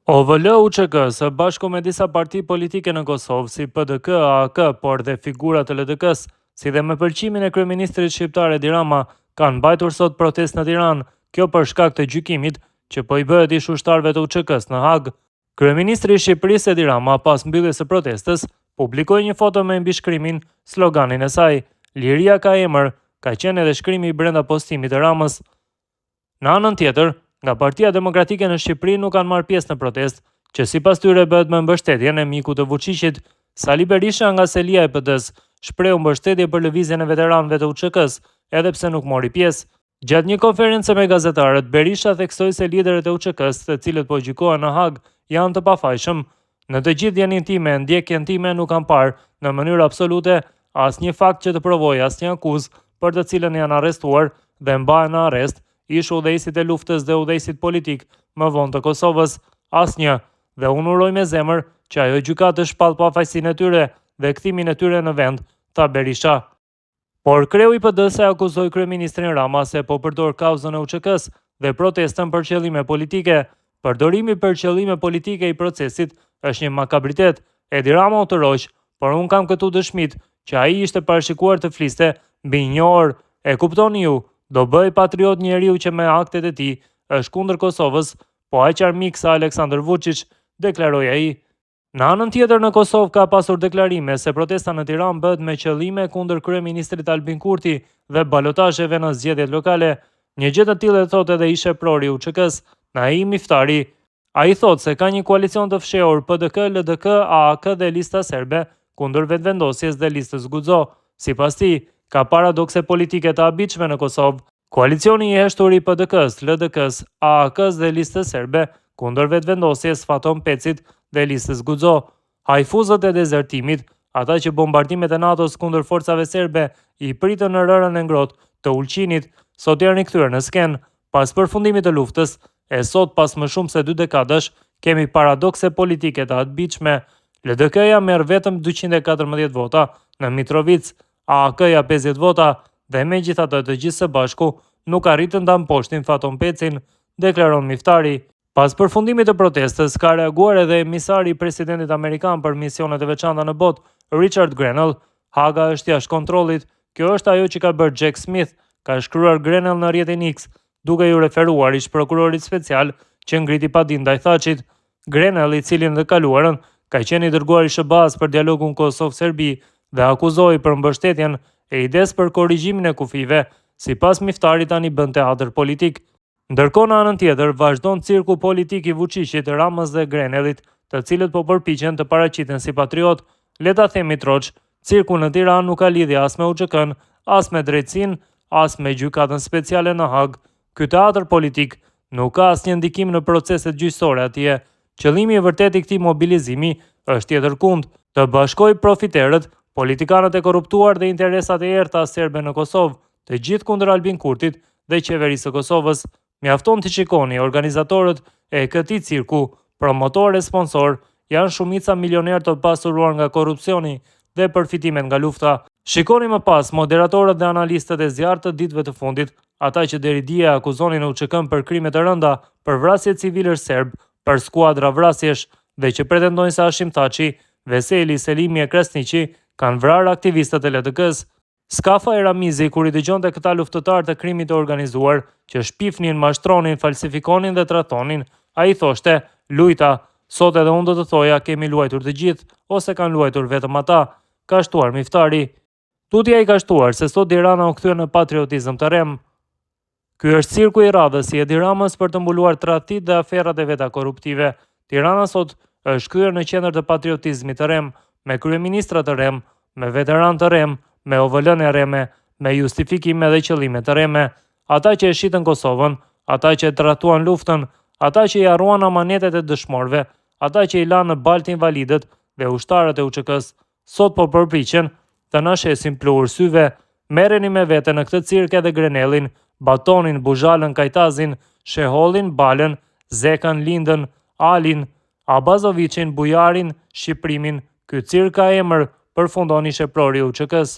OVL-UÇK së bashku me disa parti politike në Kosovë si PDK, AAK, por dhe figura të LDK-s, si dhe me pëlqimin e kryeministrit shqiptar Edi Rama, kanë mbajtur sot protestë në Tiranë, kjo për shkak të gjykimit që po i bëhet ish ushtarëve të UÇK-s në Hag. Kryeministri i Shqipërisë Edi Rama, pas mbylljes së protestës, publikoi një foto me mbishkrimin, sloganin e saj: "Liria ka emër", ka qenë edhe shkrimi i brenda postimit të Ramës. Në anën tjetër, nga Partia Demokratike në Shqipëri nuk kanë marrë pjesë në protestë, që sipas tyre bëhet me mbështetjen e mikut të Vučićit. Sali Berisha nga Selia e PD-s shprehu mbështetje për lëvizjen e veteranëve të UÇK-s, edhe pse nuk mori pjesë. Gjatë një konferencë me gazetarët, Berisha theksoi se liderët e UÇK-s, të cilët po gjykohen në Hag, janë të pafajshëm. Në të gjithë djenin time, ndjekjen time nuk kam parë në mënyrë absolute asnjë fakt që të provojë asnjë akuzë për të cilën janë arrestuar dhe mbahen në arrest ish udhëheqësit e luftës dhe udhëheqësit politik më vonë të Kosovës, asnjë, dhe unë uroj me zemër që ajo gjykatë të shpall pafajësinë e tyre dhe kthimin e tyre në vend, tha Berisha. Por kreu i PD-s e akuzoi kryeministrin Rama se po përdor kauzën e UÇK-s dhe protestën për qëllime politike. Përdorimi për qëllime politike i procesit është një makabritet. Edi Rama u tërhoq, por unë kam këtu dëshmit që ai ishte parashikuar të fliste mbi një orë. E kuptoni ju, do bëj patriot njeriu që me aktet e tij është kundër Kosovës, po aq armik sa Aleksandar Vučić, deklaroi ai. Në anën tjetër në Kosovë ka pasur deklarime se protesta në Tiranë bëhet me qëllime kundër kryeministrit Albin Kurti dhe balotazheve në zgjedhjet lokale. Një gjë të tillë e thotë edhe ishe prori i UÇK-s, Naim Iftari. Ai thotë se ka një koalicion të fshehur PDK, LDK, AAK dhe lista serbe kundër vetëvendosjes dhe listës Guxo. Sipas tij, ka paradokse politike të habitshme në Kosovë. Koalicioni i heshtur i PDK-s, LDK-s, AAK-s dhe listës serbe kundër vetëvendosjes Faton Pecit dhe listës Guxo. Hajfuzët e dezertimit, ata që bombardimet e NATO-s kundër forcave serbe i pritën në rërën e ngrohtë të Ulqinit, sot janë rikthyer në skenë. Pas përfundimit të luftës, e sot pas më shumë se 2 dekadash, kemi paradokse politike të habitshme. LDK-ja merr vetëm 214 vota në Mitrovic, AAK-ja 50 vota dhe megjithatë të gjithë së bashku nuk arritën ta mposhtin Faton Pecin, deklaron Miftari. Pas përfundimit të protestës, ka reaguar edhe emisari i presidentit amerikan për misionet e veçanta në botë, Richard Grenell. Haga është jashtë kontrollit. Kjo është ajo që ka bërë Jack Smith, ka shkruar Grenell në rrjetin X, duke ju referuar ish prokurorit special që ngriti padin ndaj Thaçit. Grenell, i cili në të kaluarën ka qenë i dërguar i SBA-s për dialogun Kosovë-Serbi dhe akuzoi për mbështetjen e idesë për korrigjimin e kufive, sipas Miftarit tani bën teatër politik. Ndërkohë në anën tjetër vazhdon cirku politik i Vučićit, Ramës dhe Grenellit, të cilët po përpiqen të paraqiten si patriot. Le ta themi troç, cirku në Tiranë nuk ka lidhje as me UÇK-n, as me drejtsinë, as me gjykatën speciale në Hag. Ky teatër politik nuk ka asnjë ndikim në proceset gjyqësore atje. Qëllimi i vërtetë i këtij mobilizimi është tjetërkund, të bashkojë profiterët, politikanët e korruptuar dhe interesat e errta serbe në Kosovë, të gjithë kundër Albin Kurtit dhe qeverisë së Kosovës. Mjafton të shikoni, organizatorët e këtij cirku, promotorë e sponsor, janë shumica milionerë të pasuruar nga korrupsioni dhe përfitimet nga lufta. Shikoni më pas moderatorët dhe analistët e zjarrt të ditëve të fundit, ata që deri dje akuzonin UÇK-n për krime të rënda, për vrasje civilësh serb, për skuadra vrasjesh dhe që pretendojnë se Hashim Thaçi, Veseli, Selimi e Krasniqi kanë vrarë aktivistët e LDK-s. Skafa e Ramizi, kur i dëgjonte këta luftëtarë të krimit të organizuar, që shpifnin, mashtronin, falsifikonin dhe tratonin, ai thoshte: "Lujta, sot edhe unë do të thoja kemi luajtur të gjithë, ose kanë luajtur vetëm ata", ka shtuar Miftari. Tutja i ka shtuar se sot Tirana u kthye në patriotizëm të rem. Ky është cirku i radhës i Edi Ramës për të mbuluar tradhtit dhe aferrat e veta korruptive. Tirana sot është kthyer në qendër të patriotizmit të rem, me kryeministra të rem, me veteran të rem, me OVL-n e reme, me justifikime dhe qëllime të reme, ata që e shitën Kosovën, ata që e tratuan luftën, ata që i harruan amanetet e dëshmorëve, ata që i lanë në baltë invalidët dhe ushtarët e UÇK-s, sot po përpiqen të na shesin pluhur syve. Merreni me vete në këtë cirk edhe Grenellin, Batonin, Buzhalën, Kajtazin, Shehollin, Balën, Zekan, Lindën, Alin, Abazovićin, Bujarin, Shqiprimin. Ky cirk ka emër, përfundon sheprori i UÇK-s.